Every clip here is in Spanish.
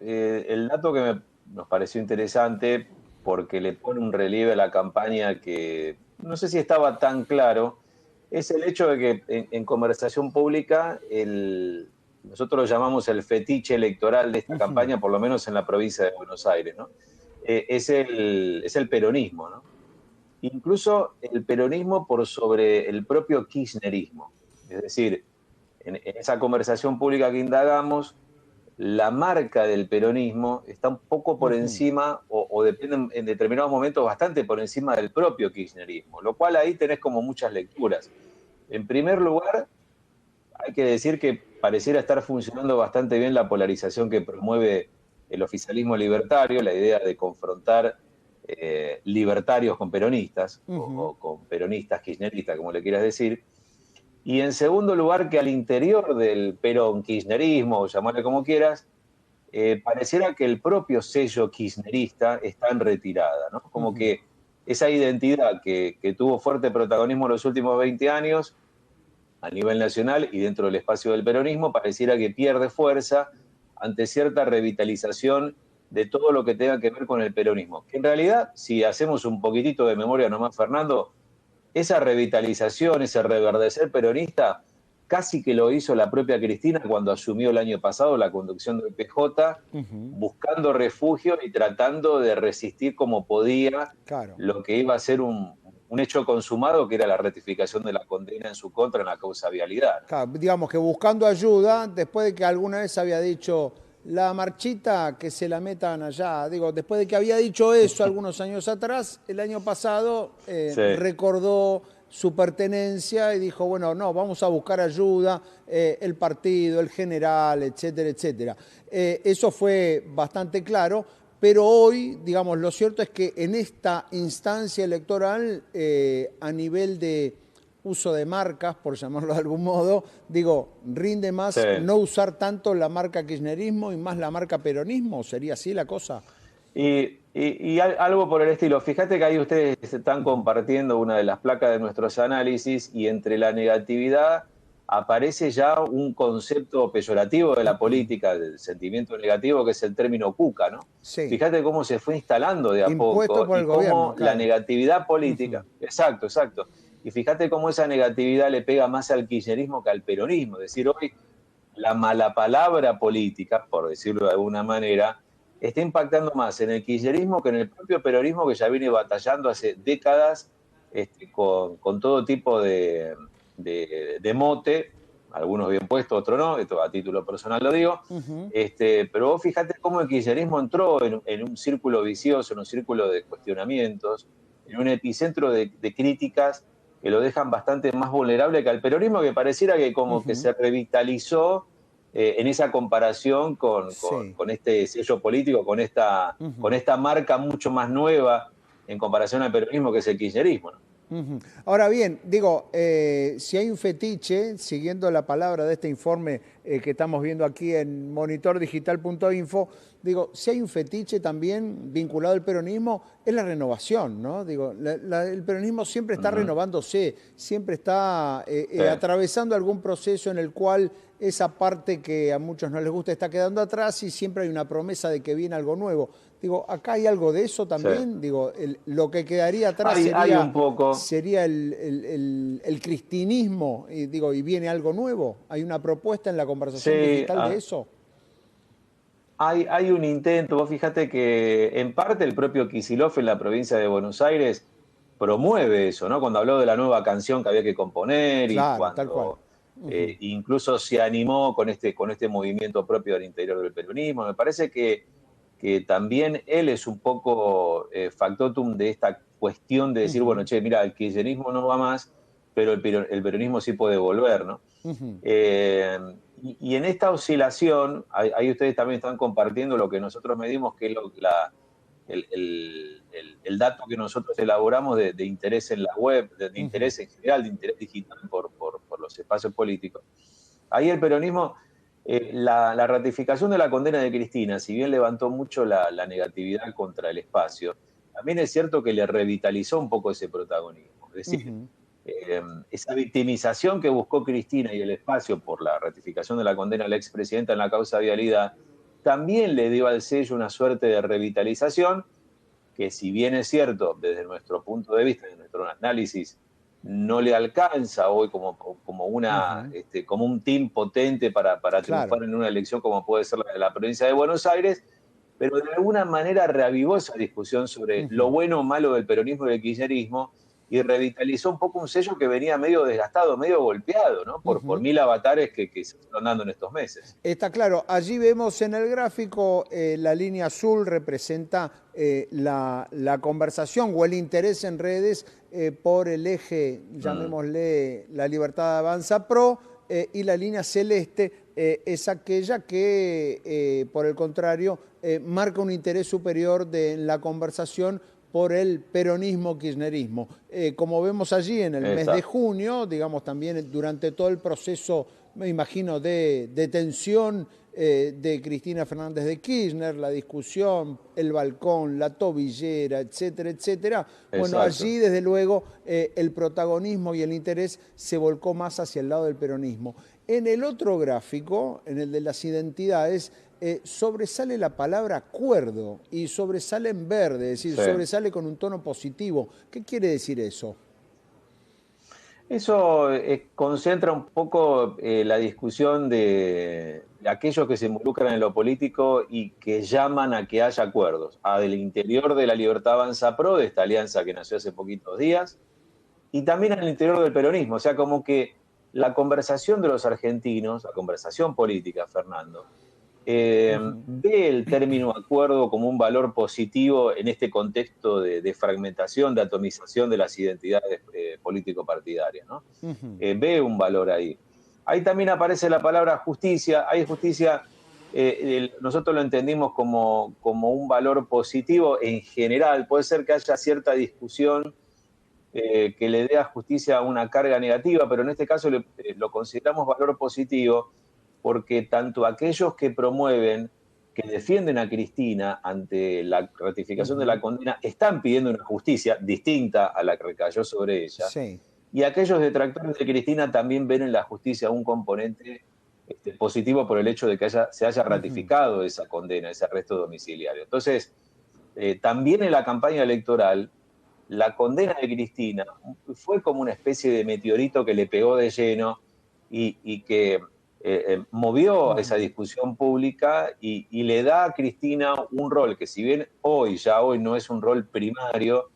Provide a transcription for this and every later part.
el dato que nos pareció interesante porque le pone un relieve a la campaña que no sé si estaba tan claro, es el hecho de que en conversación pública nosotros lo llamamos el fetiche electoral de esta Ujú. campaña, por lo menos en la provincia de Buenos Aires, ¿no? Es el peronismo, ¿no? Incluso el peronismo por sobre el propio kirchnerismo. Es decir, en esa conversación pública que indagamos, la marca del peronismo está un poco por Ujú. encima o depende en determinados momentos bastante por encima del propio kirchnerismo, lo cual ahí tenés como muchas lecturas. En primer lugar, hay que decir que pareciera estar funcionando bastante bien la polarización que promueve el oficialismo libertario, la idea de confrontar libertarios con peronistas Ujú. o con peronistas kirchneristas, como le quieras decir. Y en segundo lugar, que al interior del peron-kirchnerismo, o llamarle como quieras, pareciera que el propio sello kirchnerista está en retirada, ¿no? Como Ujú. que esa identidad que tuvo fuerte protagonismo en los últimos 20 años a nivel nacional y dentro del espacio del peronismo, pareciera que pierde fuerza ante cierta revitalización de todo lo que tenga que ver con el peronismo. Que en realidad, si hacemos un poquitito de memoria nomás, Fernando, esa revitalización, ese reverdecer peronista, casi que lo hizo la propia Cristina cuando asumió el año pasado la conducción del PJ, Ujú. buscando refugio y tratando de resistir como podía Claro. lo que iba a ser un hecho consumado, que era la ratificación de la condena en su contra en la causa vialidad, ¿no? Claro, digamos que buscando ayuda, después de que alguna vez había dicho la marchita que se la metan allá, digo, después de que había dicho eso algunos años atrás, el año pasado Sí, recordó su pertenencia y dijo, bueno, no, vamos a buscar ayuda, el partido, el general, etcétera, etcétera. Eso fue bastante claro, pero hoy, digamos, lo cierto es que en esta instancia electoral, a nivel de uso de marcas, por llamarlo de algún modo, digo, rinde sí. más no usar tanto la marca kirchnerismo y más la marca peronismo, ¿sería así la cosa? Algo por el estilo. Fíjate que ahí ustedes están Ujú. compartiendo una de las placas de nuestros análisis y entre la negatividad aparece ya un concepto peyorativo de la política, del sentimiento negativo, que es el término cuca, ¿no? Sí, Fíjate cómo se fue instalando de a impuesto poco por y el gobierno, cómo la claro. negatividad Ujú. política, exacto, exacto, y fíjate cómo esa negatividad le pega más al kirchnerismo que al peronismo. Es decir, hoy la mala palabra política, por decirlo de alguna manera, está impactando más en el kirchnerismo que en el propio peronismo, que ya viene batallando hace décadas con todo tipo de mote, algunos bien puestos, otros no, esto a título personal lo digo. Ujú. Pero vos fíjate cómo el kirchnerismo entró en un círculo vicioso, en un círculo de cuestionamientos, en un epicentro de críticas que lo dejan bastante más vulnerable que al peronismo, que pareciera que como que Ujú. se revitalizó en esa comparación Sí. con este sello político, con Ujú. esta marca mucho más nueva en comparación al peronismo, que es el kirchnerismo, ¿no? Ujú. Ahora bien, digo, si hay un fetiche, siguiendo la palabra de este informe que estamos viendo aquí en monitordigital.info, digo, si hay un fetiche también vinculado al peronismo, es la renovación, ¿no? Digo, el peronismo siempre está Ujú. renovándose, siempre está Sí, atravesando algún proceso en el cual esa parte que a muchos no les gusta está quedando atrás y siempre hay una promesa de que viene algo nuevo. Digo, acá hay algo de eso sí. también. Digo, lo que quedaría atrás Hay un sería, poco. sería el cristinismo, y digo, y viene algo nuevo. ¿Hay una propuesta en la conversación Sí, digital de eso? hay un intento. Vos fíjate que en parte el propio Kicillof en la provincia de Buenos Aires promueve eso, ¿no? Cuando habló de la nueva canción que había que componer y Claro, tal cual. cuando Ujú. incluso se animó con este movimiento propio del interior del peronismo. Me parece que también él es un poco factotum de esta cuestión de decir, bueno, Ujú. che, mira, el kirchnerismo no va más, pero el peronismo sí puede volver, ¿no? Ujú. Y en esta oscilación, ahí ustedes también están compartiendo lo que nosotros medimos, que es el dato que nosotros elaboramos de interés en la web, de Ujú. interés en general, de interés digital por los espacios políticos. Ahí el peronismo, la ratificación de la condena de Cristina, si bien levantó mucho la negatividad contra el espacio, también es cierto que le revitalizó un poco ese protagonismo. Es decir, Ujú. esa victimización que buscó Cristina y el espacio por la ratificación de la condena a la expresidenta en la causa vialidad, también le dio al sello una suerte de revitalización, que si bien es cierto, desde nuestro punto de vista, desde nuestro análisis, no le alcanza hoy como un team potente para Claro. triunfar en una elección como puede ser la de la provincia de Buenos Aires, pero de alguna manera reavivó esa discusión sobre lo bueno o malo del peronismo y del kirchnerismo y revitalizó un poco un sello que venía medio desgastado, medio golpeado, ¿no? Por mil avatares que se fueron dando en estos meses. Está claro, allí vemos en el gráfico la línea azul representa la conversación o el interés en redes por el eje, llamémosle la Libertad Avanza Pro, y la línea celeste es aquella que, por el contrario, marca un interés superior de la conversación por el peronismo-kirchnerismo. Como vemos allí en el mes de Exacto. junio, digamos también durante todo el proceso, me imagino, de detención de Cristina Fernández de Kirchner, la discusión, el balcón, la tobillera, etcétera, etcétera. Bueno, Exacto. allí desde luego el protagonismo y el interés se volcó más hacia el lado del peronismo. En el otro gráfico, en el de las identidades, sobresale la palabra acuerdo y sobresale en verde, es decir, Sí. sobresale con un tono positivo. ¿Qué quiere decir eso? Eso concentra un poco la discusión de aquellos que se involucran en lo político y que llaman a que haya acuerdos. Del interior de la Libertad Avanza Pro, de esta alianza que nació hace poquitos días, y también al interior del peronismo. O sea, como que la conversación de los argentinos, la conversación política, Fernando, ve el término acuerdo como un valor positivo en este contexto de fragmentación, de atomización de las identidades político-partidarias, ¿no? Ve un valor ahí. Ahí también aparece la palabra justicia. Hay justicia, nosotros lo entendimos como un valor positivo en general. Puede ser que haya cierta discusión que le dé a justicia una carga negativa, pero en este caso lo consideramos valor positivo porque tanto aquellos que promueven, que defienden a Cristina ante la ratificación de la condena, están pidiendo una justicia distinta a la que recayó sobre ella, Sí. y aquellos detractores de Cristina también ven en la justicia un componente positivo por el hecho de que se haya ratificado esa condena, ese arresto domiciliario. Entonces, también en la campaña electoral, la condena de Cristina fue como una especie de meteorito que le pegó de lleno y que movió esa discusión pública y le da a Cristina un rol que si bien ya hoy no es un rol primario,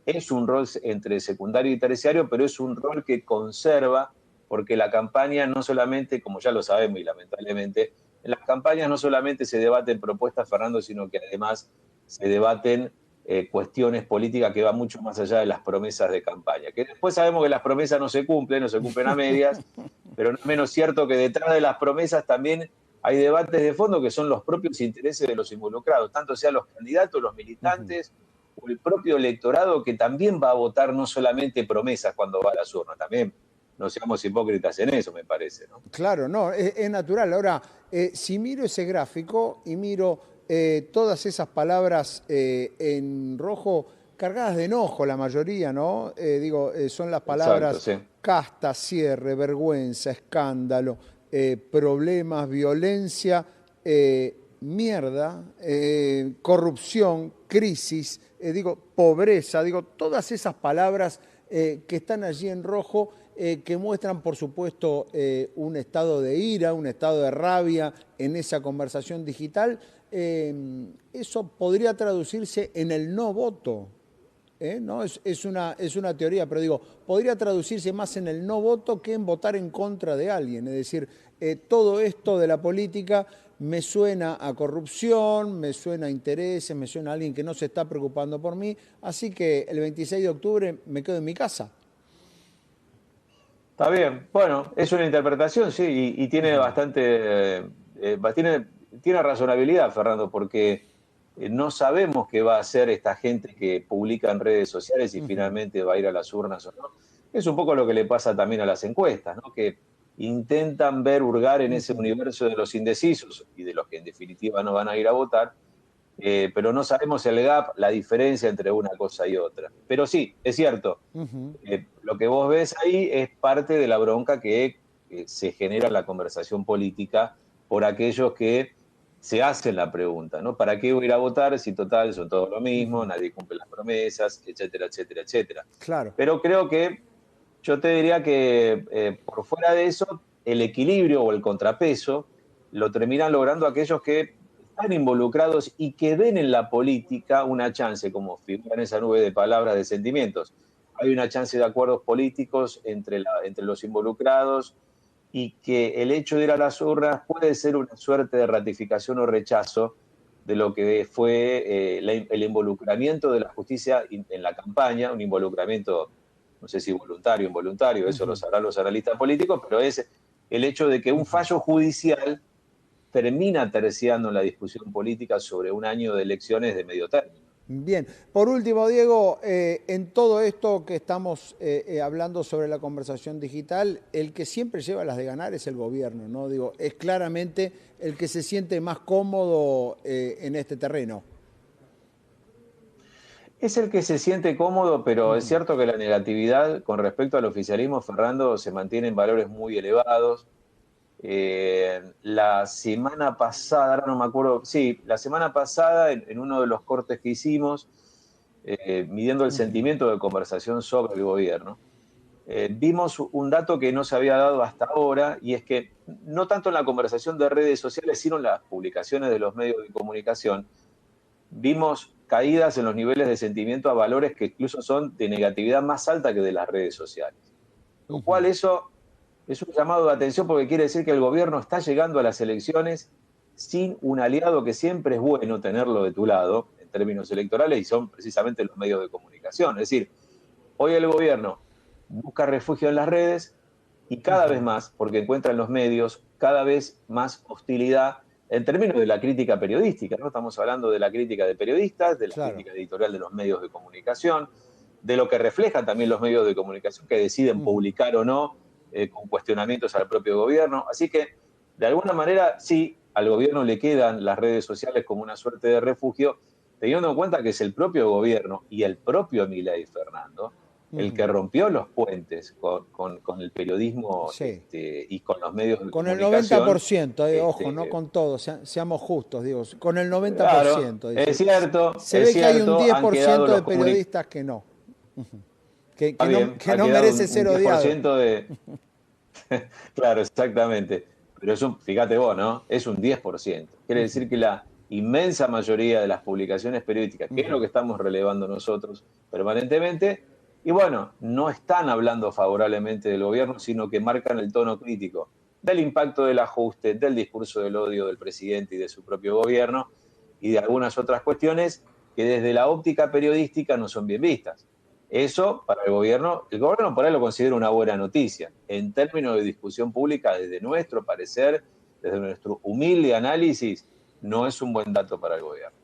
es un rol entre secundario y terciario, pero es un rol que conserva, porque la campaña no solamente, como ya lo sabemos y lamentablemente, en las campañas no solamente se debaten propuestas, Fernando, sino que además se debaten cuestiones políticas que van mucho más allá de las promesas de campaña. Que después sabemos que las promesas no se cumplen a medias, pero no es menos cierto que detrás de las promesas también hay debates de fondo que son los propios intereses de los involucrados, tanto sean los candidatos, los militantes o el propio electorado que también va a votar no solamente promesas cuando va a las urnas, también no seamos hipócritas en eso, me parece, ¿no? Claro, no, es natural. Ahora, si miro ese gráfico y miro todas esas palabras en rojo, cargadas de enojo la mayoría, ¿no? Son las Exacto, palabras sí. casta, cierre, vergüenza, escándalo, problemas, violencia, mierda, corrupción, crisis, pobreza, todas esas palabras que están allí en rojo, que muestran, por supuesto, un estado de ira, un estado de rabia en esa conversación digital. Eso podría traducirse en el no voto. ¿No? Es una teoría, pero podría traducirse más en el no voto que en votar en contra de alguien. Es decir, todo esto de la política me suena a corrupción, me suena a intereses, me suena a alguien que no se está preocupando por mí, así que el 26 de octubre me quedo en mi casa. Está bien. Bueno, es una interpretación, sí, y tiene tiene razonabilidad, Fernando, porque no sabemos qué va a hacer esta gente que publica en redes sociales y finalmente va a ir a las urnas o no. Es un poco lo que le pasa también a las encuestas, ¿no? Que intentan hurgar en ese universo de los indecisos y de los que en definitiva no van a ir a votar, pero no sabemos el gap, la diferencia entre una cosa y otra. Pero sí, es cierto, lo que vos ves ahí es parte de la bronca que se genera en la conversación política por aquellos que se hacen la pregunta, ¿no? ¿Para qué voy a ir a votar si total son todos lo mismo, Ujú. nadie cumple las promesas, etcétera, etcétera, etcétera? Claro. Pero creo que yo te diría que por fuera de eso, el equilibrio o el contrapeso lo terminan logrando aquellos que están involucrados y que ven en la política una chance, como figura en esa nube de palabras, de sentimientos. Hay una chance de acuerdos políticos entre los involucrados y que el hecho de ir a las urnas puede ser una suerte de ratificación o rechazo de lo que fue el involucramiento de la justicia en la campaña, un involucramiento, no sé si voluntario o involuntario, eso lo Ujú. sabrán los analistas políticos, pero es el hecho de que un Ujú. fallo judicial termina terciando en la discusión política sobre un año de elecciones de medio término. Bien, por último, Diego, en todo esto que estamos hablando sobre la conversación digital, el que siempre lleva las de ganar es el gobierno, ¿no? Digo, es claramente el que se siente más cómodo en este terreno. Es el que se siente cómodo, pero es Ujú. cierto que la negatividad con respecto al oficialismo, Fernando, se mantiene en valores muy elevados. La semana pasada, ahora no me acuerdo, sí, la semana pasada en uno de los cortes que hicimos, midiendo el Ujú. sentimiento de conversación sobre el gobierno, vimos un dato que no se había dado hasta ahora, y es que no tanto en la conversación de redes sociales, sino en las publicaciones de los medios de comunicación, vimos caídas en los niveles de sentimiento a valores que incluso son de negatividad más alta que de las redes sociales. Lo cual Ujú. eso es un llamado de atención porque quiere decir que el gobierno está llegando a las elecciones sin un aliado que siempre es bueno tenerlo de tu lado en términos electorales y son precisamente los medios de comunicación. Es decir, hoy el gobierno busca refugio en las redes y cada vez Ujú. más, porque encuentra en los medios cada vez más hostilidad en términos de la crítica periodística, ¿no? Estamos hablando de la crítica de periodistas, de la Claro. crítica editorial de los medios de comunicación, de lo que reflejan también los medios de comunicación que deciden Ujú. publicar o no con cuestionamientos al propio gobierno. Así que, de alguna manera, sí, al gobierno le quedan las redes sociales como una suerte de refugio, teniendo en cuenta que es el propio gobierno y el propio Milei Fernando el Ujú. que rompió los puentes con el periodismo Sí. y con los medios de Con el noventa por comunicación. ciento, ojo, no Este, con todo, seamos justos, digo, con el noventa por claro, ciento, dice. Se es ve que hay un cierto, diez han por quedado ciento de los periodistas que no, está bien, que ha no quedado merece un ser odiado. 10% de. Claro, exactamente. Pero es fíjate vos, ¿no? Es un 10%. Quiere Ujú. decir que la inmensa mayoría de las publicaciones periodísticas, que es lo Ujú. que estamos relevando nosotros permanentemente, y bueno, no están hablando favorablemente del gobierno, sino que marcan el tono crítico del impacto del ajuste, del discurso del odio del presidente y de su propio gobierno, y de algunas otras cuestiones que desde la óptica periodística no son bien vistas. Eso para el gobierno por ahí lo considera una buena noticia. En términos de discusión pública, desde nuestro parecer, desde nuestro humilde análisis, no es un buen dato para el gobierno.